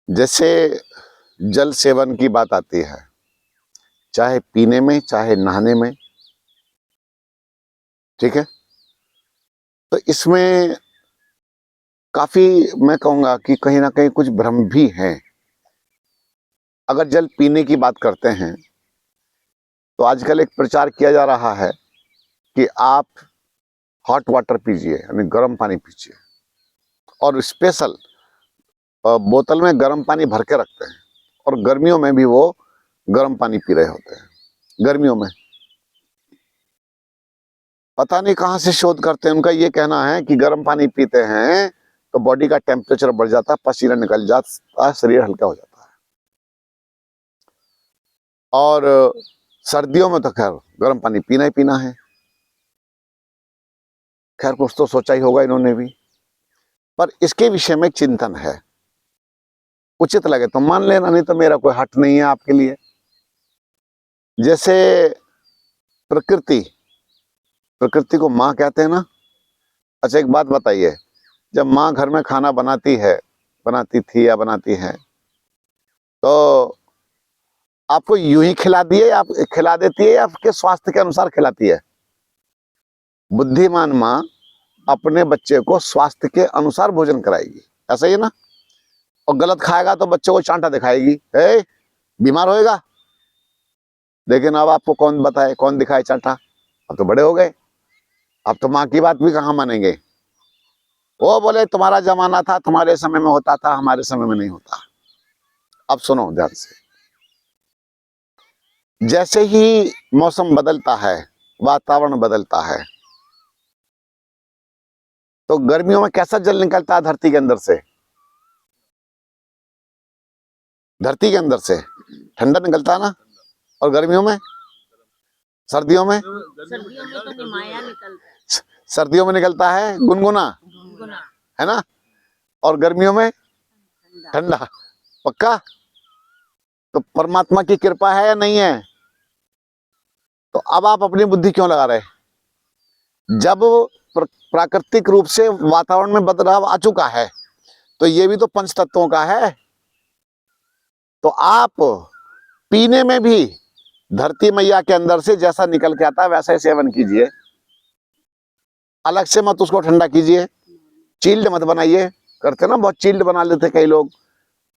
जैसे जल सेवन की बात आती है, चाहे पीने में चाहे नहाने में, ठीक है। तो इसमें काफी मैं कहूंगा कि कहीं ना कहीं कुछ भ्रम भी हैं। अगर जल पीने की बात करते हैं तो आजकल एक प्रचार किया जा रहा है कि आप हॉट वाटर पीजिए, यानी गर्म पानी पीजिए, और स्पेशल बोतल में गर्म पानी भर के रखते हैं, और गर्मियों में भी वो गर्म पानी पी रहे होते हैं। गर्मियों में पता नहीं कहां से शोध करते हैं, उनका ये कहना है कि गर्म पानी पीते हैं तो बॉडी का टेम्परेचर बढ़ जाता है, पसीना निकल जाता है, शरीर हल्का हो जाता है। और सर्दियों में तो खैर गर्म पानी पीना ही पीना है। खैर कुछ तो सोचा ही होगा इन्होंने भी, पर इसके विषय में चिंतन है। उचित लगे तो मान लेना, नहीं तो मेरा कोई हट नहीं है आपके लिए। जैसे प्रकृति प्रकृति को माँ कहते हैं ना। अच्छा, एक बात बताइए, जब माँ घर में खाना बनाती थी या बनाती है, तो आपको यूं ही खिला देती है या आपके स्वास्थ्य के अनुसार खिलाती है? बुद्धिमान माँ अपने बच्चे को स्वास्थ्य के अनुसार भोजन कराएगी, ऐसा ही है ना। और गलत खाएगा तो बच्चे को चांटा दिखाएगी, बीमार होएगा। लेकिन अब आपको कौन बताए, कौन दिखाए चांटा? अब तो बड़े हो गए, अब तो माँ की बात भी कहाँ मानेंगे। वो बोले तुम्हारा जमाना था, तुम्हारे समय में होता था, हमारे समय में नहीं होता। अब सुनो ध्यान से, जैसे ही मौसम बदलता है, वातावरण बदलता है, तो गर्मियों में कैसा जल निकलता है धरती के अंदर से? धरती के अंदर से ठंडा निकलता है ना। और गर्मियों में, सर्दियों में तो निमाया निकलता है। सर्दियों में निकलता है गुनगुना, है ना। और गर्मियों में ठंडा। पक्का? तो परमात्मा की कृपा है या नहीं है? तो अब आप अपनी बुद्धि क्यों लगा रहे? जब प्राकृतिक रूप से वातावरण में बदलाव आ चुका है, तो ये भी तो पंच तत्वों का है। तो आप पीने में भी धरती मैया के अंदर से जैसा निकल के आता है वैसा ही सेवन कीजिए, अलग से मत उसको ठंडा कीजिए, चिल्ड मत बनाइए। करते ना, बहुत चिल्ड बना लेते कई लोग,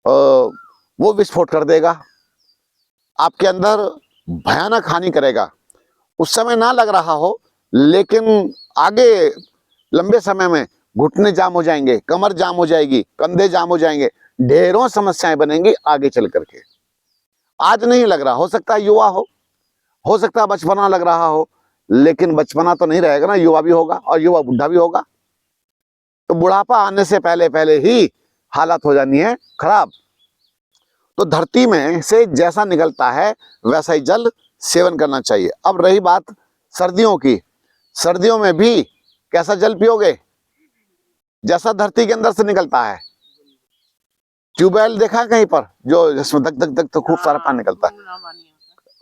वो विस्फोट कर देगा, आपके अंदर भयानक हानि करेगा। उस समय ना लग रहा हो, लेकिन आगे लंबे समय में घुटने जाम हो जाएंगे, कमर जाम हो जाएगी, कंधे जाम हो जाएंगे, ढेरों समस्याएं बनेंगी आगे चल करके। आज नहीं लग रहा, हो सकता है युवा हो सकता है बचपना लग रहा हो, लेकिन बचपना तो नहीं रहेगा ना, युवा भी होगा और युवा बुढ़ा भी होगा। तो बुढ़ापा आने से पहले पहले ही हालत हो जानी है खराब। तो धरती में से जैसा निकलता है वैसा ही जल सेवन करना चाहिए। अब रही बात सर्दियों की, सर्दियों में भी कैसा जल पियोगे? जैसा धरती के अंदर से निकलता है। ट्यूबवेल देखा है कहीं पर, जो जिसमें धक धक धक तो खूब सारा पानी निकलता है?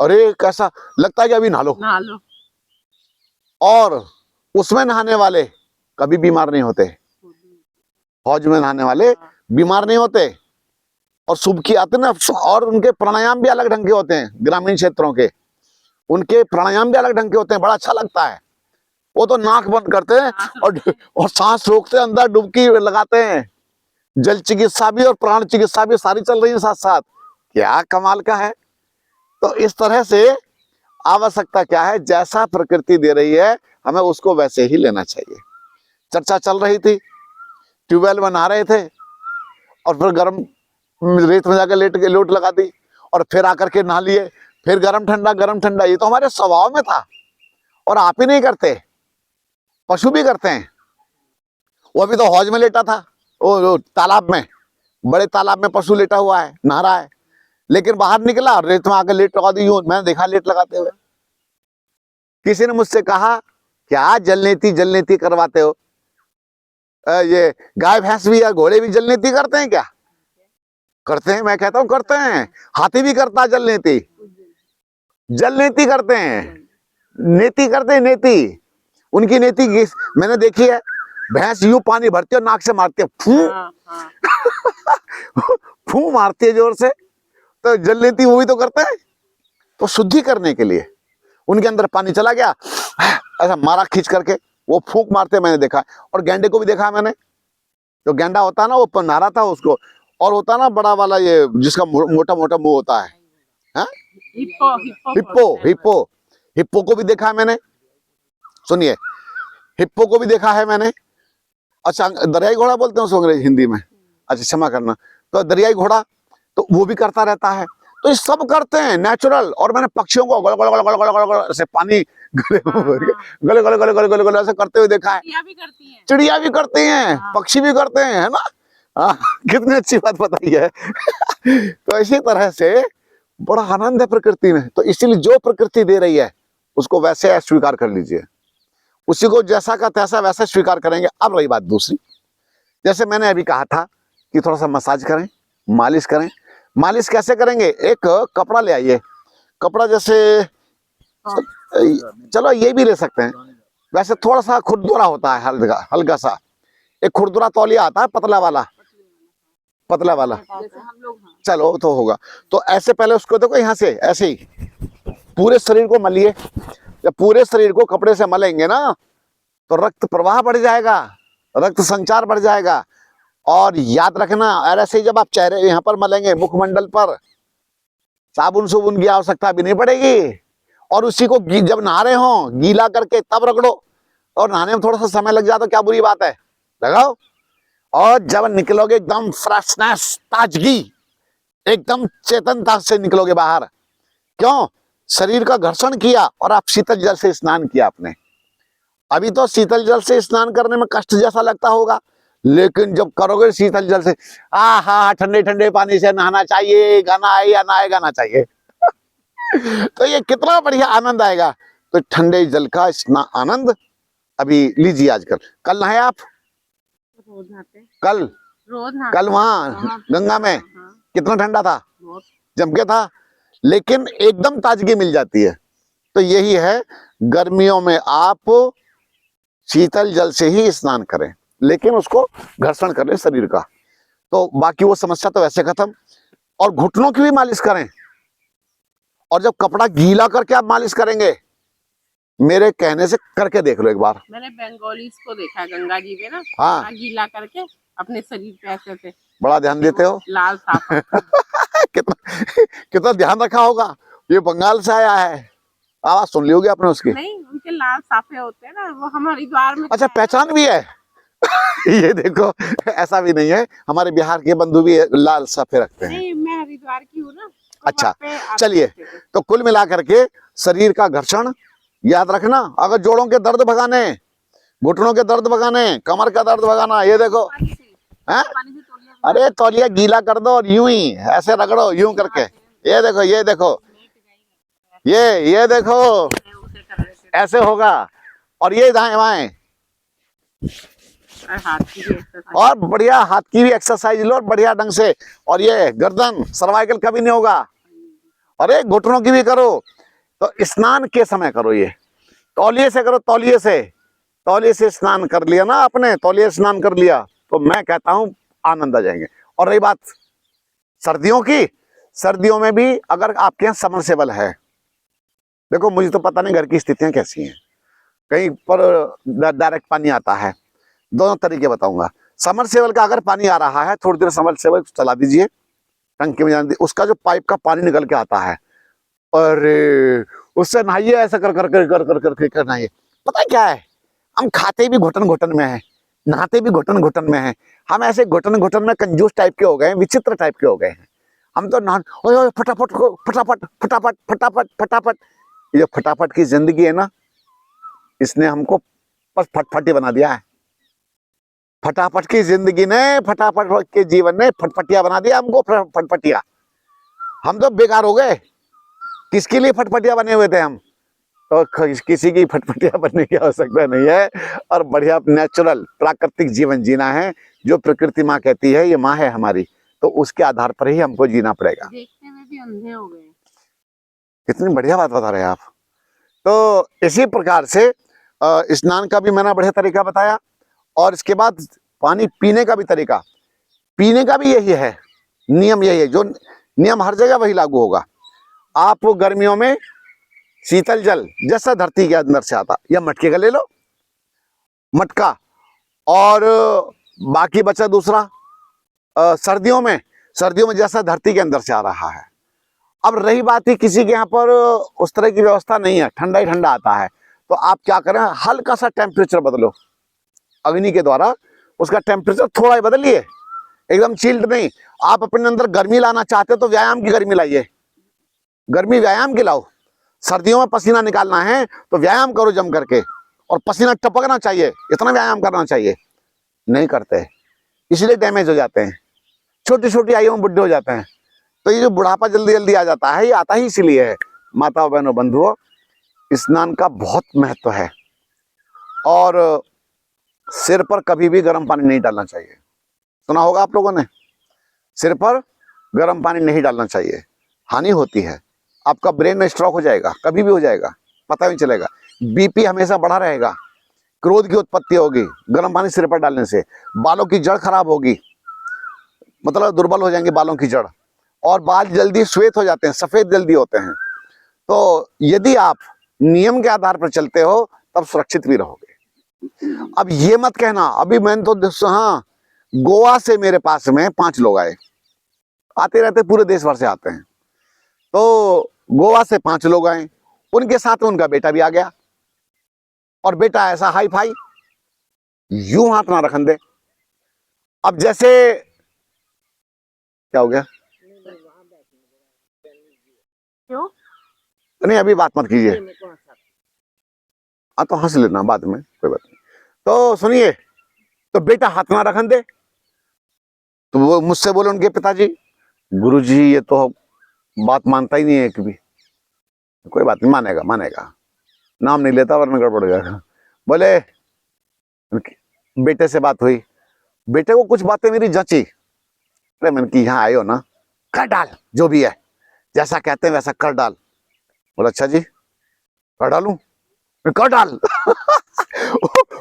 अरे कैसा लगता है कि अभी नहा लो। और उसमें नहाने वाले कभी बीमार नहीं होते, फौज में नहाने वाले बीमार नहीं होते। और सुबह आते ना, और उनके प्राणायाम भी अलग ढंग के होते हैं, ग्रामीण क्षेत्रों के उनके प्राणायाम भी अलग ढंग के होते हैं, बड़ा अच्छा लगता है। वो तो नाक बंद करते हैं और सांस रोकते, अंदर डुबकी लगाते हैं। जल चिकित्सा भी और प्राण चिकित्सा भी सारी चल रही है साथ साथ। क्या कमाल का है। तो इस तरह से आवश्यकता क्या है, जैसा प्रकृति दे रही है हमें उसको वैसे ही लेना चाहिए। चर्चा चल रही थी, ट्यूबवेल में नहा रहे थे और फिर गर्म रेत में जाकर लेट के लोट लगा दी, और फिर आकर के नहा लिए, फिर गरम ठंडा। ये तो हमारे स्वभाव में था, और आप ही नहीं करते, पशु भी करते हैं। वो अभी तो हौज में लेटा था, वो तालाब में, बड़े तालाब में पशु लेटा हुआ है, नहा रहा है, लेकिन बाहर निकला रेत में आकर लेट लगा दी। मैंने देखा लेट लगाते हुए। किसी ने मुझसे कहा क्या जलनेती करवाते हो? ये गाय भैंस भी या घोड़े भी जलनेती करते हैं क्या? करते हैं, मैं कहता हूं करते हैं। हाथी भी करता है जलनेती करते हैं, नेति करते हैं, नेति। उनकी नेति मैंने देखी है, भैंस यूं पानी भरती है और नाक से मारती है, फू फूं मारती है जोर से तो जल लेती, वो भी तो करते हैं। तो शुद्धि करने के लिए उनके अंदर पानी चला गया, ऐसा मारा खींच करके, वो फूंक मारते मैंने देखा। और गेंडे को भी देखा मैंने, जो गेंडा होता है ना, वो नहा था उसको, और होता है ना बड़ा वाला ये जिसका मोटा मोटा मुंह होता है, हाँ? हिप्पो हिप्पो हिप्पो हिप्पो को भी देखा है मैंने। सुनिए, हिप्पो को भी देखा है मैंने। अच्छा, दरियाई घोड़ा बोलते हैं उसको अंग्रेजी हिंदी में, अच्छा क्षमा करना। तो दरियाई घोड़ा तो वो भी करता रहता है। तो ये सब करते हैं नेचुरल। और मैंने पक्षियों को गल गल गल गल गल गल गल ऐसे पानी गले में भर के गले गले गले गले गले गले ऐसे करते हुए देखा है। चिड़िया भी करती हैं। चिड़िया भी करते हैं, पक्षी भी करते हैं, है ना? हाँ, कितनी अच्छी बात बताई है। तो इसी तरह से बड़ा आनंद है प्रकृति में। तो इसीलिए जो प्रकृति दे रही है उसको वैसे स्वीकार कर लीजिए, उसी को जैसा का तैसा वैसे स्वीकार करेंगे। अब रही बात दूसरी, जैसे मैंने अभी कहा था कि थोड़ा सा मसाज करें, मालिश करें। मालिश कैसे करेंगे? एक कपड़ा ले आइए, कपड़ा जैसे, चलो ये भी ले सकते हैं, वैसे थोड़ा सा खुरदुरा होता है, हल्का हल्का सा एक खुरदुरा तौलिया आता है, पतला वाला, पतला वाला, जैसे हम लोग, हाँ। चलो तो होगा। तो ऐसे पहले उसको देखो, यहाँ से ऐसे ही पूरे शरीर को मलिए। जब पूरे शरीर को कपड़े से मलेंगे ना तो रक्त प्रवाह बढ़ जाएगा, रक्त संचार बढ़ जाएगा। और याद रखना, ऐसे ही जब आप चेहरे यहाँ पर मलेंगे, मुखमंडल पर, साबुन सुबुन की आवश्यकता भी नहीं पड़ेगी। और उसी को जब नहा रहे हो गीला करके तब रगड़ो। और नहाने में थोड़ा सा समय लग जाए तो क्या बुरी बात है, लगाओ। और जब निकलोगे एकदम फ्रेशनेस, ताजगी, एकदम चेतनता से निकलोगे बाहर। क्यों? शरीर का घर्षण किया और आप शीतल जल से स्नान किया आपने। अभी तो शीतल जल से स्नान करने में कष्ट जैसा लगता होगा, लेकिन जब करोगे शीतल जल से, हा, ठंडे ठंडे पानी से नहाना चाहिए, गाना है या नहाए गाना चाहिए। तो ये कितना बढ़िया आनंद आएगा। तो ठंडे जल का आनंद अभी लीजिए। आजकल, कल नहाए आप? रोज नहाते, कल रोज नहाते। कल वहां गंगा में हाँ, कितना ठंडा था, बहुत। जम के था, लेकिन एकदम ताजगी मिल जाती है। तो यही है, गर्मियों में आप शीतल जल से ही स्नान करें, लेकिन उसको घर्षण करें शरीर का, तो बाकी वो समस्या तो वैसे खत्म। और घुटनों की भी मालिश करें। और जब कपड़ा गीला करके आप मालिश करेंगे, मेरे कहने से करके देख लो एक बार। मैंने बंगालीज को देखा गंगा जी में ना, हाँ, कपड़ा गीला करके अपने शरीर पे ऐसे से बड़ा ध्यान देते हो। लाल साफ। कितना कितना ध्यान रखा होगा। ये बंगाल से आया है, आवाज सुन ली होगी आपने उसकी। नहीं, उनके लाल साफे होते हैं ना, वो हमारे द्वार में। अच्छा, पहचान भी है। ये देखो, ऐसा भी नहीं है, हमारे बिहार के बंधु भी लाल साफे रखते हैं। नहीं, मैं हरिद्वार की हूँ ना। अच्छा, चलिए, तो कुल मिलाकर के शरीर का घर्षण याद रखना। अगर जोड़ों के दर्द भगाने, घुटनों के दर्द भगाने, कमर का दर्द भगाना, ये देखो, हैं? अरे तौलिया गीला कर दो और यूं ही ऐसे रगड़ो, यूं करके। ये देखो, ये देखो, ये देखो, ऐसे होगा। और ये दाएं बाएं, और बढ़िया हाथ की भी एक्सरसाइज लो बढ़िया ढंग से। और ये गर्दन, सर्वाइकल कभी नहीं होगा। अरे घुटनों की भी करो। तो स्नान के समय करो, ये तौलिए से करो, तौलिए से स्नान कर लिया ना आपने, तौलिए स्नान कर लिया, तो मैं कहता हूं आनंद आ जाएंगे। और रही बात सर्दियों की, सर्दियों में भी अगर आपके यहाँ समरसेबल है, देखो मुझे तो पता नहीं घर की स्थितियां कैसी हैं, कहीं पर डायरेक्ट पानी आता है। दोनों तरीके बताऊंगा। समरसेबल का अगर पानी आ रहा है, थोड़ी देर समरसेबल चला दीजिए, टंकी में जाने दीजिए, उसका जो पाइप का पानी निकल के आता है, अरे उससे नहाइए, ऐसा कर कर कर कर कर कर कर नहाइए। पता है क्या है, हम खाते भी घुटन घुटन में है, नहाते भी घुटन घुटन में है। हम ऐसे घुटन घुटन में कंजूस टाइप के हो गए हैं, विचित्र टाइप के हो गए हैं। हम तो नहा, ओए फटाफट फटाफट फटाफट फटाफट फटाफट। ये फटाफट की जिंदगी है ना, इसने हमको बस फटफटी बना दिया है। फटाफट की जिंदगी ने, फटाफट के जीवन ने फटफटिया बना दिया हमको, फटफटिया। हम तो बेकार हो गए। किसके लिए फटफटिया बने हुए थे हम? तो किसी की फटफटिया बनने की आवश्यकता नहीं है। और बढ़िया नेचुरल प्राकृतिक जीवन जीना है, जो प्रकृति माँ कहती है, ये माँ है हमारी, तो उसके आधार पर ही हमको जीना पड़ेगा। देखने में भी अंधे हो गए। कितनी बढ़िया बात बता रहे हैं आप। तो इसी प्रकार से स्नान का भी मैंने बढ़िया तरीका बताया। और इसके बाद पानी पीने का भी तरीका, पीने का भी यही है। नियम यही है, जो नियम हर जगह वही लागू होगा। आप गर्मियों में शीतल जल जैसा धरती के अंदर से आता, या मटके का ले लो, मटका, और बाकी बचा दूसरा सर्दियों में जैसा धरती के अंदर से आ रहा है। अब रही बात ही किसी के यहाँ पर उस तरह की व्यवस्था नहीं है, ठंडा ही ठंडा आता है, तो आप क्या करें, हल्का सा टेम्परेचर बदलो अग्नि के द्वारा, उसका टेम्परेचर थोड़ा ही बदलिए, एकदम चिल्ड नहीं। आप अपने अंदर गर्मी लाना चाहते हो तो व्यायाम की गर्मी लाइए, गर्मी व्यायाम की लाओ। सर्दियों में पसीना निकालना है तो व्यायाम करो जम करके, और पसीना टपकना चाहिए, इतना व्यायाम करना चाहिए, नहीं करते, इसलिए डैमेज हो जाते हैं, छोटी छोटी आयु में बुढ़े हो जाते हैं। तो ये जो बुढ़ापा जल्दी जल्दी आ जाता है, ये आता ही इसीलिए है। माताओं बहनों बंधुओं, स्नान का बहुत महत्व है, और सिर पर कभी भी गर्म पानी नहीं डालना चाहिए। सुना होगा आप लोगों ने, सिर पर गर्म पानी नहीं डालना चाहिए, हानि होती है, आपका ब्रेन में स्ट्रोक हो जाएगा, कभी भी हो जाएगा, पता नहीं चलेगा, बीपी हमेशा बढ़ा रहेगा, क्रोध की उत्पत्ति होगी गर्म पानी सिर पर डालने से, बालों की जड़ खराब होगी, मतलब दुर्बल हो जाएंगे बालों की जड़, और बाल जल्दी श्वेत हो जाते हैं, सफेद जल्दी होते हैं। तो यदि आप नियम के आधार पर चलते हो तब सुरक्षित भी रहोगे। अब ये मत कहना, अभी मैंने तो हाँ, गोवा से मेरे पास में 5 लोग आए, आते रहते, पूरे देश भर से आते हैं। तो गोवा से 5 लोग आए, उनके साथ में उनका बेटा भी आ गया, और बेटा ऐसा हाई फाई, यूं हाथ ना रखन दे। अब जैसे क्या हो गया, क्यों? नहीं अभी बात मत कीजिए, हाँ तो हंस लेना बाद में, कोई बात नहीं। तो सुनिए, तो बेटा हाथ ना रखन दे, तो वो मुझसे बोले उनके पिताजी, गुरुजी ये तो बात मानता ही नहीं है कभी। कोई बात नहीं, मानेगा मानेगा, नाम नहीं लेता वरना गड़बड़ हो जाएगा। बोले बेटे से बात हुई, बेटे को कुछ बातें मेरी जची, अरे मैंने कि यहाँ आए हो ना, कर डाल, जो भी है जैसा कहते हैं वैसा कर डाल। बोला अच्छा जी कर डालूं, कर डाल।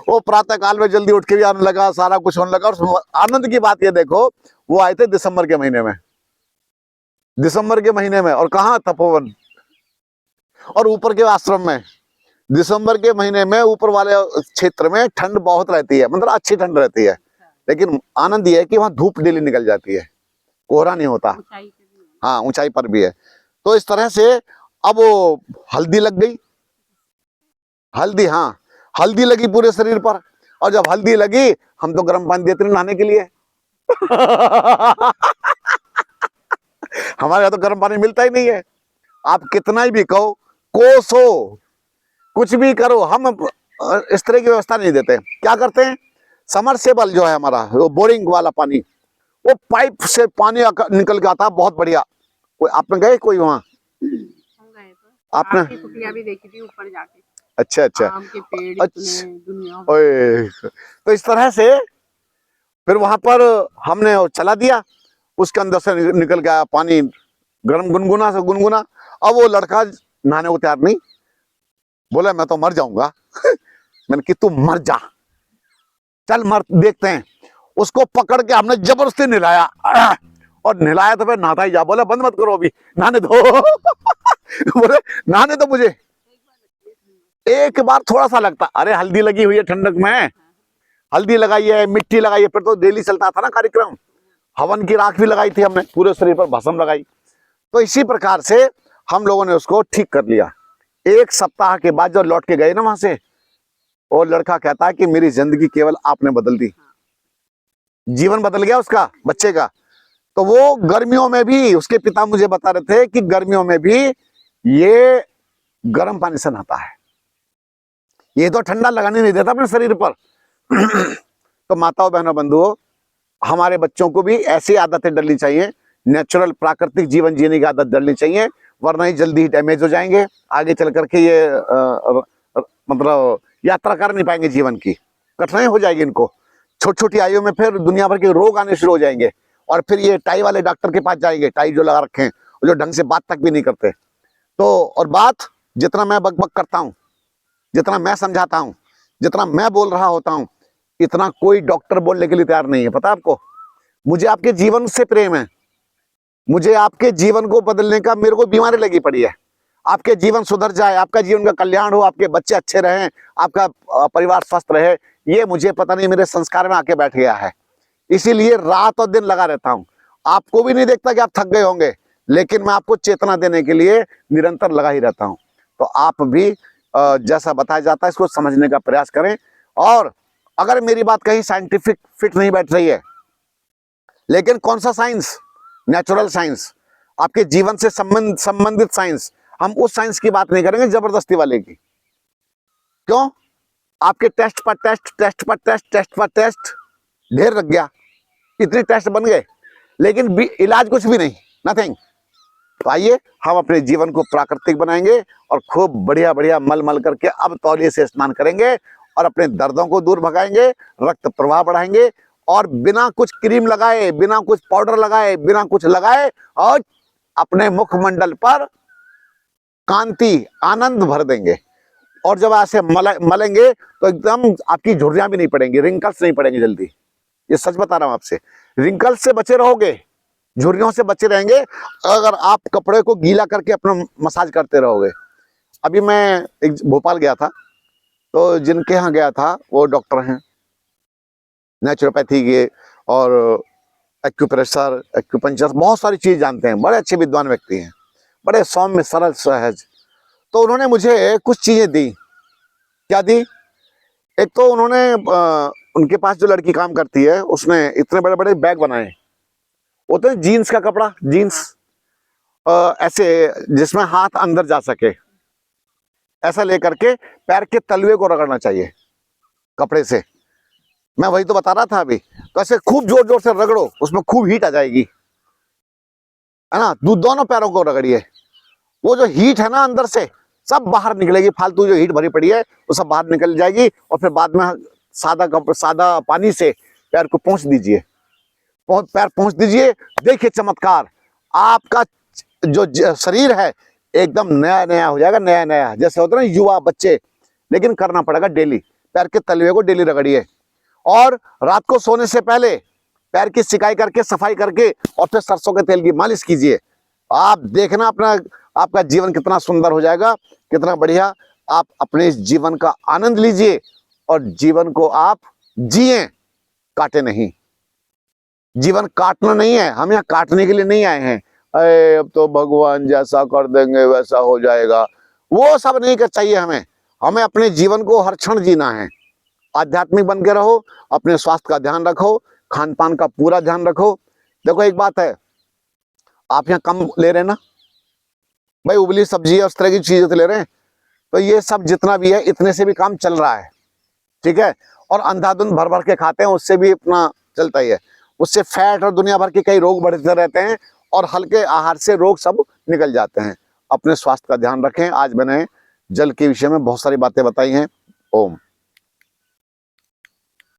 वो प्रातः काल में जल्दी उठ के भी आने लगा, सारा कुछ होने लगा। और आनंद की बात ये देखो, वो आए थे दिसंबर के महीने में, दिसंबर के महीने में, और कहाँ, तपोवन, और ऊपर के आश्रम में। दिसंबर के महीने में ऊपर वाले क्षेत्र में ठंड बहुत रहती है, मतलब अच्छी ठंड रहती है, लेकिन आनंद ये है कि वहां धूप डेली निकल जाती है, कोहरा नहीं होता, हाँ ऊंचाई पर भी है। तो इस तरह से अब वो हल्दी लग गई, हल्दी, हाँ हल्दी लगी पूरे शरीर पर, और जब हल्दी लगी हम तो गर्म पानी देते नहाने के लिए। हमारे यहाँ तो गर्म पानी मिलता ही नहीं है, आप कितना ही भी कहो, कोसो, कुछ भी करो, हम इस तरह की व्यवस्था नहीं देते। क्या करते हैं, समरसेबल जो है हमारा, वो बोरिंग वाला पानी, वो पाइप से पानी निकल के आता, बहुत बढ़िया। कोई आपने गए कोई वहां, आपने कुटिया भी देखी थी ऊपर जाके, अच्छा अच्छा, आम के पेड़ अच्छा, इतने, दुनिया ओए, तो इस तरह से फिर वहां पर हमने चला दिया, उसके अंदर से निकल गया पानी गर्म, गुनगुना से गुनगुना। अब वो लड़का नहाने को तैयार नहीं, बोला मैं तो मर जाऊंगा। मैंने कि तू मर जा, चल मर देखते हैं। उसको पकड़ के हमने जबरदस्ती नहलाया, और नहलाया तो फिर नहाता ही जा। बोला बंद मत करो अभी, नहाने दो। बोले नहाने दो मुझे, एक बार थोड़ा सा लगता, अरे हल्दी लगी हुई है ठंडक में, हल्दी लगाई है, मिट्टी लगाई है, फिर तो डेली चलता था ना कार्यक्रम, हवन की राख भी लगाई थी हमने, पूरे शरीर पर भस्म लगाई। तो इसी प्रकार से हम लोगों ने उसको ठीक कर लिया। 1 सप्ताह के बाद जब लौट के गए ना वहां से, वो लड़का कहता है कि मेरी जिंदगी केवल आपने बदल दी, जीवन बदल गया उसका, बच्चे का। तो वो गर्मियों में भी, उसके पिता मुझे बता रहे थे कि गर्मियों में भी ये गर्म पानी से नहाता है, ये तो ठंडा लगाने नहीं देता अपने शरीर पर। तो माताओं बहनों बंधुओं, हमारे बच्चों को भी ऐसी आदतें डलनी चाहिए, नेचुरल प्राकृतिक जीवन जीने की आदत डलनी चाहिए, वरना ही जल्दी ही डैमेज हो जाएंगे। आगे चल करके ये मतलब यात्रा कर नहीं पाएंगे, जीवन की कठिनाई हो जाएगी इनको। छोटी छोटी आयु में फिर दुनिया भर के रोग आने शुरू हो जाएंगे, और फिर ये टाई वाले डॉक्टर के पास जाएंगे, टाई जो लगा रखे हैं, जो ढंग से बात तक भी नहीं करते। तो और बात जितना मैं बकबक करता हूँ, जितना मैं समझाता हूँ, जितना मैं बोल रहा होता हूँ, इतना कोई डॉक्टर बोलने के लिए तैयार नहीं है। पता आपको, मुझे आपके जीवन से प्रेम है, मुझे आपके जीवन को बदलने का, मेरे को बीमारी लगी पड़ी है, आपके जीवन सुधर जाए, आपका जीवन का कल्याण हो, आपके बच्चे अच्छे रहें, आपका परिवार स्वस्थ रहे, ये मुझे पता नहीं मेरे संस्कार में आके बैठ गया है। इसीलिए रात और दिन लगा रहता हूं। आपको भी नहीं देखता कि आप थक गए होंगे, लेकिन मैं आपको चेतना देने के लिए निरंतर लगा ही रहता हूं। तो आप भी जैसा बताया जाता है इसको समझने का प्रयास करें। और अगर मेरी बात कहीं साइंटिफिक फिट नहीं बैठ रही है, लेकिन कौन सा साइंस? नेचुरल साइंस, आपके जीवन से संबंधित साइंस। हम उस साइंस की बात नहीं करेंगे जबरदस्ती वाले की। क्यों? आपके टेस्ट पर टेस्ट, टेस्ट पर टेस्ट, टेस्ट पर टेस्ट ढेर लग गया, इतने टेस्ट बन गए, लेकिन इलाज कुछ भी नहीं, नथिंग। तो आइए हम अपने जीवन को प्राकृतिक बनाएंगे और खूब बढ़िया बढ़िया मल मल करके अब तौलिए से स्नान करेंगे और अपने दर्दों को दूर भगाएंगे, रक्त प्रवाह बढ़ाएंगे और बिना कुछ क्रीम लगाए, बिना कुछ पाउडर लगाए, बिना कुछ लगाए और अपने मुखमंडल पर कांति, आनंद भर देंगे। और जब ऐसे मलेंगे तो एकदम आपकी झुर्रियां भी नहीं पड़ेंगी, रिंकल्स नहीं पड़ेंगे जल्दी। ये सच बता रहा हूं आपसे, रिंकल्स से बचे रहोगे, झुर्रियों से बचे रहेंगे अगर आप कपड़े को गीला करके अपना मसाज करते रहोगे। अभी मैं एक भोपाल गया था, तो जिनके यहाँ गया था वो डॉक्टर हैं, नेचुरोपैथी के और एक्यूप्रेशर, एक्यूपंक्चर, बहुत सारी चीज जानते हैं, बड़े अच्छे विद्वान व्यक्ति हैं, बड़े सौम्य सरल सहज। तो उन्होंने मुझे कुछ चीजें दी। क्या दी? एक तो उन्होंने उनके पास जो लड़की काम करती है उसने इतने बड़े बड़े बैग बनाए, वो तो जीन्स का कपड़ा, जीन्स ऐसे जिसमें हाथ अंदर जा सके, ऐसा लेकर के पैर के तलवे को रगड़ना चाहिए कपड़े से। मैं वही तो बता रहा था अभी। तो ऐसे खूब जोर जोर से रगड़ो, उसमें खूब हीट आ जाएगी, है ना। दोनों पैरों को रगड़िए, वो जो हीट है ना अंदर से सब बाहर निकलेगी, फालतू जो हीट भरी पड़ी है वो सब बाहर निकल जाएगी। और फिर बाद में सादा पानी से पैर को पोंछ दीजिए, पैर पोंछ दीजिए। देखिए चमत्कार, आपका जो शरीर है एकदम नया नया हो जाएगा, नया नया, जैसे होता है ना युवा बच्चे। लेकिन करना पड़ेगा डेली, पैर के तलवे को डेली रगड़िए और रात को सोने से पहले पैर की सिकाई करके, सफाई करके और फिर सरसों के तेल की मालिश कीजिए। आप देखना अपना, आपका जीवन कितना सुंदर हो जाएगा, कितना बढ़िया। आप अपने इस जीवन का आनंद लीजिए और जीवन को आप जिए, काटे नहीं। जीवन काटना नहीं है, हम यहाँ काटने के लिए नहीं आए हैं। अरे अब तो भगवान जैसा कर देंगे वैसा हो जाएगा, वो सब नहीं कर चाहिए हमें। हमें अपने जीवन को हर क्षण जीना है। आध्यात्मिक बन के रहो, अपने स्वास्थ्य का ध्यान रखो, खान पान का पूरा ध्यान रखो। देखो एक बात है, आप यहाँ कम ले रहे हैं ना भाई, उबली सब्जी और इस तरह की चीजें तो ले रहे हैं, तो ये सब जितना भी है इतने से भी काम चल रहा है, ठीक है। और अंधाधुंध भर भर के खाते हैं, उससे भी अपना चलता ही है। उससे फैट और दुनिया भर के कई रोग बढ़ते रहते हैं और हल्के आहार से रोग सब निकल जाते हैं। अपने स्वास्थ्य का ध्यान रखें। आज मैंने जल के विषय में बहुत सारी बातें बताई हैं। ओम।